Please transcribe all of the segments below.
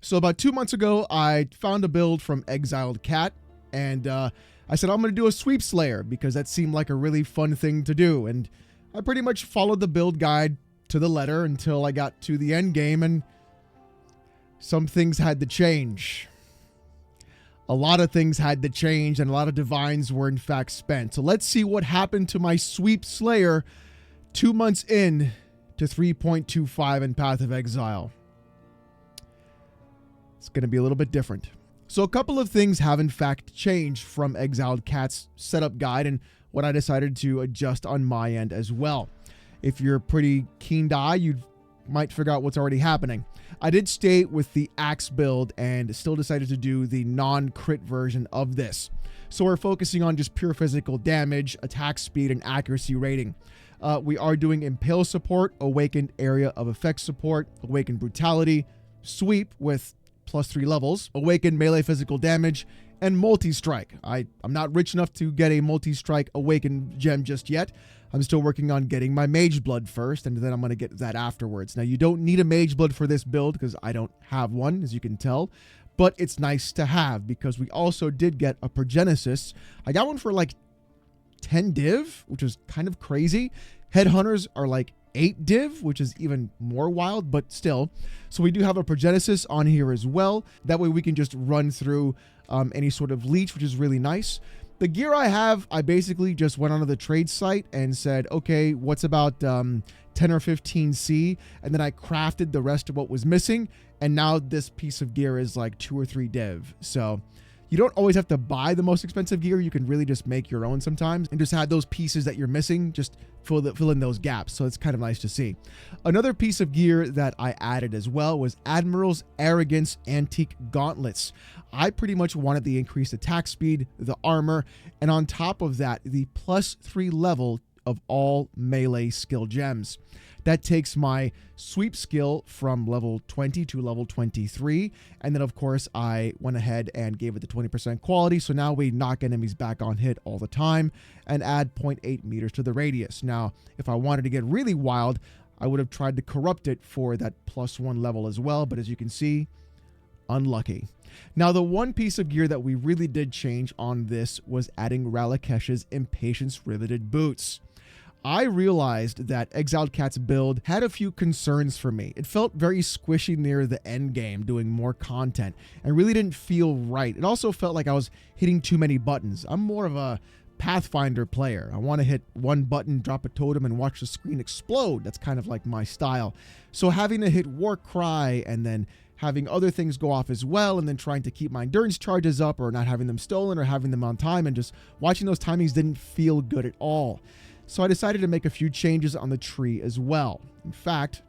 So about 2 months ago, I found a build from Exiled Cat, and I said I'm going to do a Sweep Slayer because that seemed like a really fun thing to do. And I pretty much followed the build guide to the letter until I got to the end game, and some things had to change. A lot of things had to change, and a lot of divines were in fact spent. So let's see what happened to my Sweep Slayer 2 months in to 3.25 in Path of Exile. It's going to be a little bit different. So a couple of things have in fact changed from Exiled Cat's setup guide and what I decided to adjust on my end as well. If you're pretty keen to eye, you might figure out what's already happening. I did stay with the Axe build and still decided to do the non-crit version of this. So we're focusing on just pure physical damage, attack speed, and accuracy rating. We are doing Impale support, Awakened Area of Effect support, Awakened Brutality, Sweep with +3 levels, Awakened Melee Physical Damage, and Multi-Strike. I'm not rich enough to get a Multi-Strike Awakened gem just yet. I'm still working on getting my Mage Blood first, and then I'm going to get that afterwards. Now, you don't need a Mage Blood for this build because I don't have one, as you can tell, but it's nice to have because we also did get a Progenesis. I got one for like 10 div, which is kind of crazy. Headhunters are like 8 div, which is even more wild, but still. So we do have a Progenesis on here as well. That way we can just run through any sort of leech, which is really nice. The gear I have, I basically just went onto the trade site and said, okay, what's about 10 or 15 C? And then I crafted the rest of what was missing. And now this piece of gear is like 2 or 3 div. So you don't always have to buy the most expensive gear. You can really just make your own sometimes and just add those pieces that you're missing, just fill in those gaps. So it's kind of nice to see. Another piece of gear that I added as well was Admiral's Arrogance Antique Gauntlets. I pretty much wanted the increased attack speed, the armor, and on top of that, the +3 level of all melee skill gems. That takes my sweep skill from level 20 to level 23. And then, of course, I went ahead and gave it the 20% quality. So now we knock enemies back on hit all the time and add 0.8 meters to the radius. Now, if I wanted to get really wild, I would have tried to corrupt it for that +1 level as well. But as you can see, unlucky. Now, the one piece of gear that we really did change on this was adding Ralakesh's Impatience Riveted Boots. I realized that Exiled Cat's build had a few concerns for me. It felt very squishy near the end game, doing more content, and really didn't feel right. It also felt like I was hitting too many buttons. I'm more of a Pathfinder player. I want to hit one button, drop a totem, and watch the screen explode. That's kind of like my style. So having to hit Warcry and then having other things go off as well, and then trying to keep my endurance charges up or not having them stolen or having them on time, and just watching those timings didn't feel good at all. So I decided to make a few changes on the tree as well. In fact,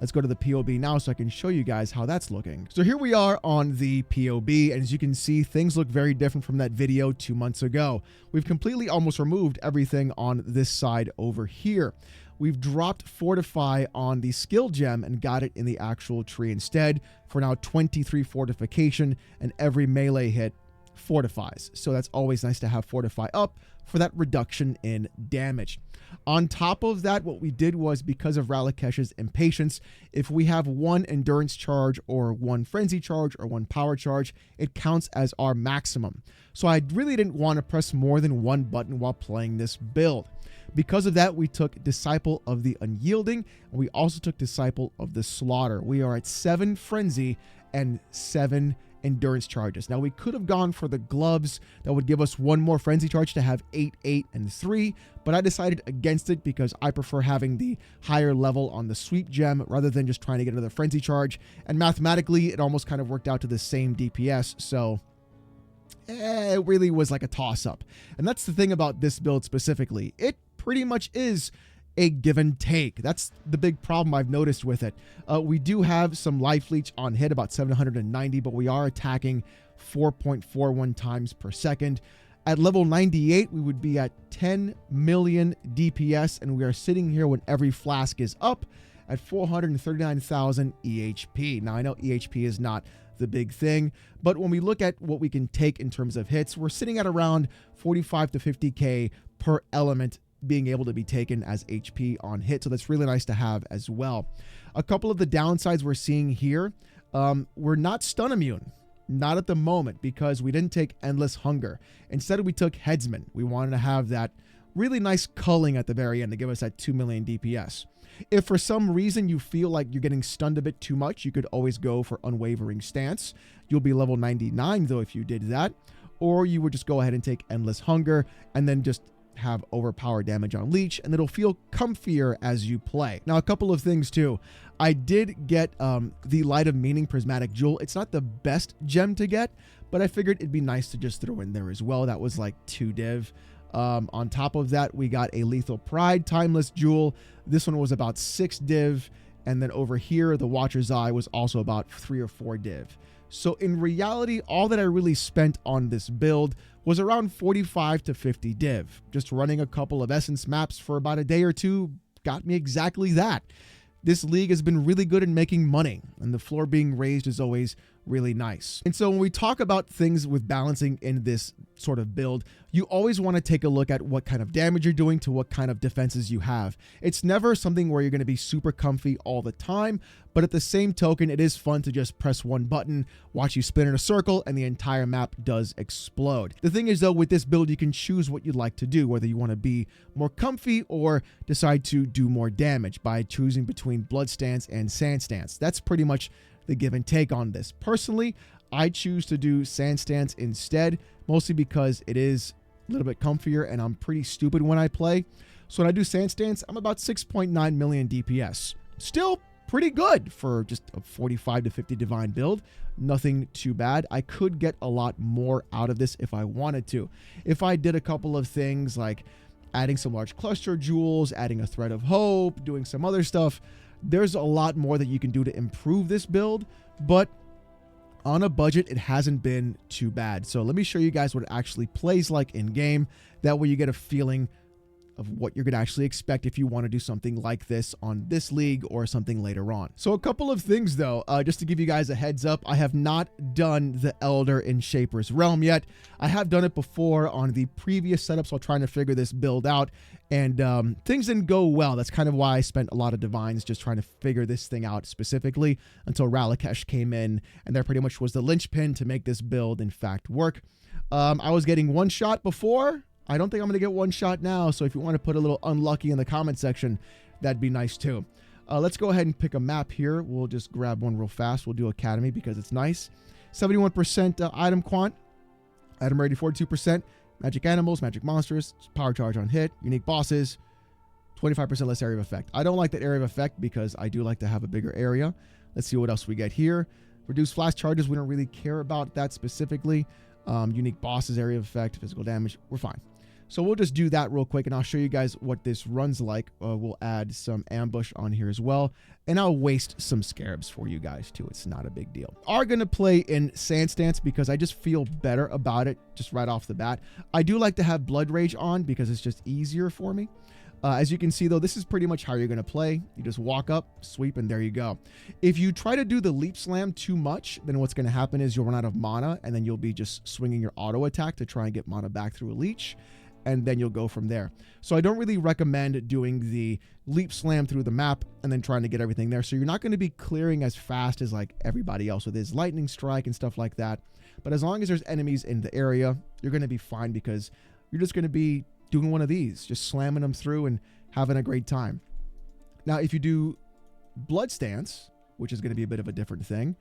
let's go to the POB now so I can show you guys how that's looking. So here we are on the POB, and as you can see, things look very different from that video 2 months ago. We've completely almost removed everything on this side over here. We've dropped Fortify on the skill gem and got it in the actual tree instead for now 23 fortification, and every melee hit fortifies. So that's always nice to have Fortify up for that reduction in damage. On top of that, what we did was, because of Ralakesh's Impatience, if we have one endurance charge or one frenzy charge or one power charge, it counts as our maximum. So I really didn't want to press more than one button while playing this build. Because of that, we took Disciple of the Unyielding, and we also took Disciple of the Slaughter. We are at 7 frenzy and 7 endurance charges. Now, we could have gone for the gloves that would give us one more frenzy charge to have 8, 8, and 3, but I decided against it because I prefer having the higher level on the sweep gem rather than just trying to get another frenzy charge. And mathematically, it almost kind of worked out to the same DPS, so it really was like a toss-up. And that's the thing about this build specifically. It pretty much is a give and take. That's the big problem I've noticed with it. We do have some life leech on hit, about 790, but we are attacking 4.41 times per second. At level 98, we would be at 10 million DPS, and we are sitting here when every flask is up at 439,000 EHP. Now, I know EHP is not the big thing, but when we look at what we can take in terms of hits, we're sitting at around 45 to 50k per element being able to be taken as HP on hit. So that's really nice to have as well. A couple of the downsides we're seeing here, We're not stun immune. Not at the moment, because we didn't take Endless Hunger. Instead, we took Headsman. We wanted to have that really nice culling at the very end to give us that 2 million DPS. If for some reason you feel like you're getting stunned a bit too much, you could always go for Unwavering Stance. You'll be level 99 though if you did that. Or you would just go ahead and take Endless Hunger and then just have overpower damage on Leech, and it'll feel comfier as you play. Now, a couple of things too. I did get the Light of Meaning Prismatic Jewel. It's not the best gem to get, but I figured it'd be nice to just throw in there as well. That was like 2 div. On top of that, we got a Lethal Pride Timeless Jewel. This one was about 6 div. And then over here, the Watcher's Eye was also about 3 or 4 div. So in reality, all that I really spent on this build was around 45 to 50 div. Just running a couple of Essence maps for about a day or two got me exactly that. This league has been really good in making money, and the floor being raised is always really nice. And so when we talk about things with balancing in this sort of build, you always want to take a look at what kind of damage you're doing to what kind of defenses you have. It's never something where you're going to be super comfy all the time, but at the same token, it is fun to just press one button, watch you spin in a circle, and the entire map does explode. The thing is though, with this build, you can choose what you'd like to do, whether you want to be more comfy or decide to do more damage by choosing between Blood Stance and Sand Stance. That's pretty much the give and take on this. Personally, I choose to do Sand Stance instead, mostly because it is a little bit comfier and I'm pretty stupid when I play. So when I do Sand Stance, I'm about 6.9 million DPS. Still pretty good for just a 45 to 50 divine build. Nothing too bad. I could get a lot more out of this if I wanted to. If I did a couple of things like adding some large cluster jewels, adding a Thread of Hope, doing some other stuff, there's a lot more that you can do to improve this build, but on a budget, it hasn't been too bad. So let me show you guys what it actually plays like in game. That way you get a feeling of what you're going to actually expect if you want to do something like this on this league or something later on. So a couple of things though, just to give you guys a heads up, I have not done the Elder in Shaper's Realm yet. I have done it before on the previous setups while trying to figure this build out, and things didn't go well. That's kind of why I spent a lot of divines just trying to figure this thing out specifically until Ralakesh came in, and that pretty much was the linchpin to make this build in fact work. I was getting one shot before. I don't think I'm going to get one shot now, so if you want to put a little unlucky in the comment section, that'd be nice too. Let's go ahead and pick a map here. We'll just grab one real fast. We'll do Academy because it's nice. 71% item quant, item rate 42%, magic animals, magic monsters, power charge on hit, unique bosses, 25% less area of effect. I don't like that area of effect because I do like to have a bigger area. Let's see what else we get here. Reduce flash charges. We don't really care about that specifically. Unique bosses, area of effect, physical damage. We're fine. So we'll just do that real quick and I'll show you guys what this runs like. We'll add some ambush on here as well. And I'll waste some scarabs for you guys too. It's not a big deal. Are going to play in Sand Stance because I just feel better about it just right off the bat. I do like to have Blood Rage on because it's just easier for me. As you can see though, this is pretty much how you're going to play. You just walk up, sweep, and there you go. If you try to do the Leap Slam too much, then what's going to happen is you'll run out of mana and then you'll be just swinging your auto attack to try and get mana back through a leech. And then you'll go from there. So I don't really recommend doing the Leap Slam through the map and then trying to get everything there. So you're not going to be clearing as fast as like everybody else with his Lightning Strike and stuff like that. But as long as there's enemies in the area, you're going to be fine because you're just going to be doing one of these, just slamming them through and having a great time. Now, if you do Blood Stance, which is going to be a bit of a different thing,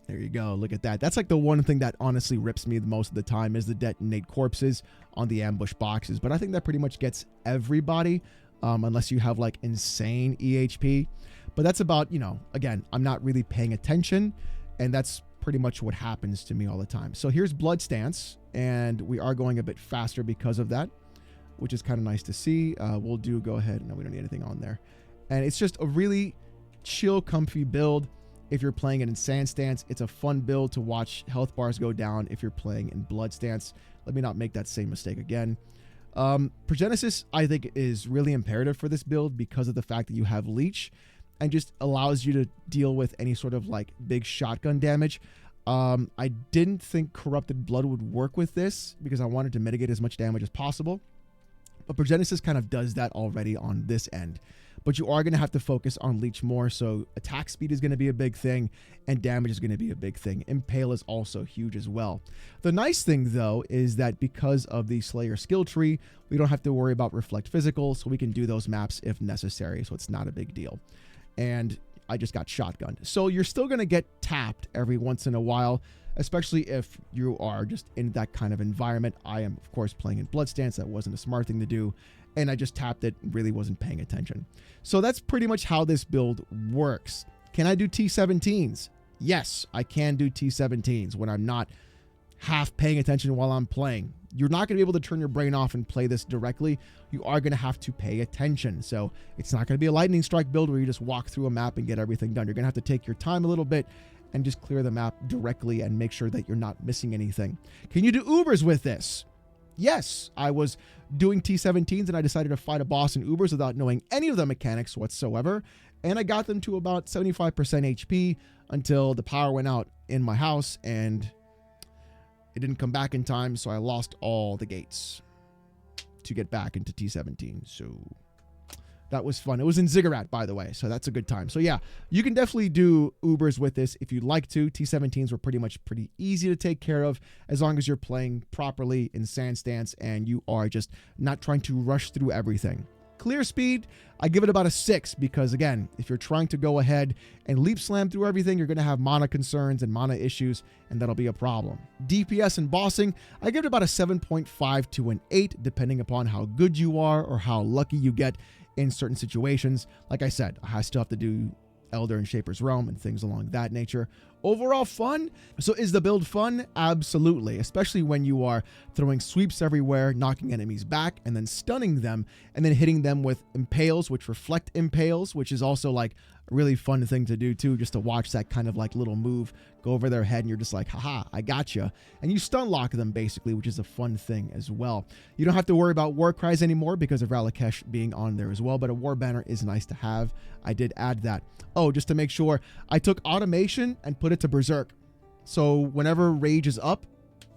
there you go. Look at that. That's like the one thing that honestly rips me the most of the time is the detonate corpses on the ambush boxes. But I think that pretty much gets everybody, unless you have like insane EHP. But that's about, you know, again, I'm not really paying attention. And that's pretty much what happens to me all the time. So here's Blood Stance. And we are going a bit faster because of that, which is kind of nice to see. We'll go ahead. No, we don't need anything on there. And it's just a really chill, comfy build. If you're playing it in Sand Stance, it's a fun build to watch health bars go down if you're playing in Blood Stance. Let me not make that same mistake again. Progenesis, I think, is really imperative for this build because of the fact that you have Leech and just allows you to deal with any sort of like big shotgun damage. I didn't think Corrupted Blood would work with this because I wanted to mitigate as much damage as possible. But Progenesis kind of does that already on this end. but you are going to have to focus on leech more. So attack speed is going to be a big thing, and damage is going to be a big thing. Impale is also huge as well. The nice thing though is that because of the Slayer skill tree, we don't have to worry about reflect physical, so we can do those maps if necessary, so it's not a big deal. And I just got shotgunned. So you're still going to get tapped every once in a while, especially if you are just in that kind of environment. I am, of course, playing in Bloodstance. That wasn't a smart thing to do, and I just tapped it, really wasn't paying attention. So that's pretty much how this build works. Can I do T17s? Yes, I can do T17s when I'm not half paying attention while I'm playing. You're not going to be able to turn your brain off and play this directly. You are going to have to pay attention. So it's not going to be a lightning strike build where you just walk through a map and get everything done. You're going to have to take your time a little bit and just clear the map directly and make sure that you're not missing anything. Can you do Ubers with this? Yes, I was doing T17s and I decided to fight a boss in Ubers without knowing any of the mechanics whatsoever. And I got them to about 75% HP until the power went out in my house and it didn't come back in time, so I lost all the gates to get back into T17. So that was fun. It was in Ziggurat, by the way, so that's a good time. So yeah, you can definitely do Ubers with this if you'd like to. T17s were pretty easy to take care of as long as you're playing properly in Sand Stance and you are just not trying to rush through everything. Clear speed, I give it about a 6 because, again, if you're trying to go ahead and leap slam through everything, you're going to have mana concerns and mana issues, and that'll be a problem. DPS and bossing, I give it about a 7.5 to an 8, depending upon how good you are or how lucky you get in certain situations. Like I said, I still have to do Elder and Shaper's Realm and things along that nature. Overall fun. So is the build fun? Absolutely, especially when you are throwing sweeps everywhere, knocking enemies back and then stunning them and then hitting them with impales, which reflect impales, which is also like a really fun thing to do too, just to watch that kind of like little move go over their head and you're just like, haha, I gotcha. And you stun lock them basically, which is a fun thing as well. You don't have to worry about war cries anymore because of Ralakesh being on there as well, but a war banner is nice to have. I did add that. Oh, just to make sure, I took automation and put it to Berserk. So whenever rage is up,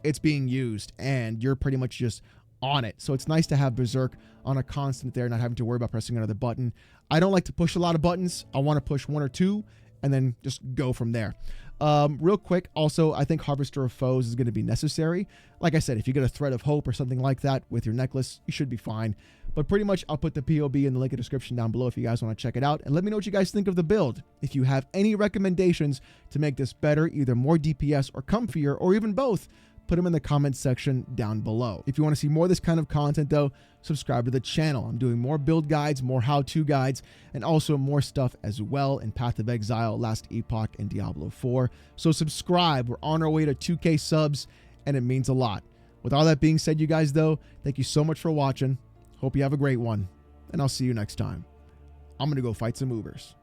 it's being used and you're pretty much just on it. So it's nice to have Berserk on a constant there, not having to worry about pressing another button. I don't like to push a lot of buttons. I want to push 1 or 2 and then just go from there. Real quick, also, I think Harvester of Foes is going to be necessary. Like I said, if you get a Thread of Hope or something like that with your necklace, you should be fine. But pretty much, I'll put the POB in the link in the description down below if you guys want to check it out. And let me know what you guys think of the build. If you have any recommendations to make this better, either more DPS or comfier, or even both, put them in the comments section down below. If you want to see more of this kind of content though, subscribe to the channel. I'm doing more build guides, more how-to guides, and also more stuff as well in Path of Exile, Last Epoch, and Diablo 4. So subscribe. We're on our way to 2K subs, and it means a lot. With all that being said, you guys though, thank you so much for watching. Hope you have a great one, and I'll see you next time. I'm going to go fight some Ubers.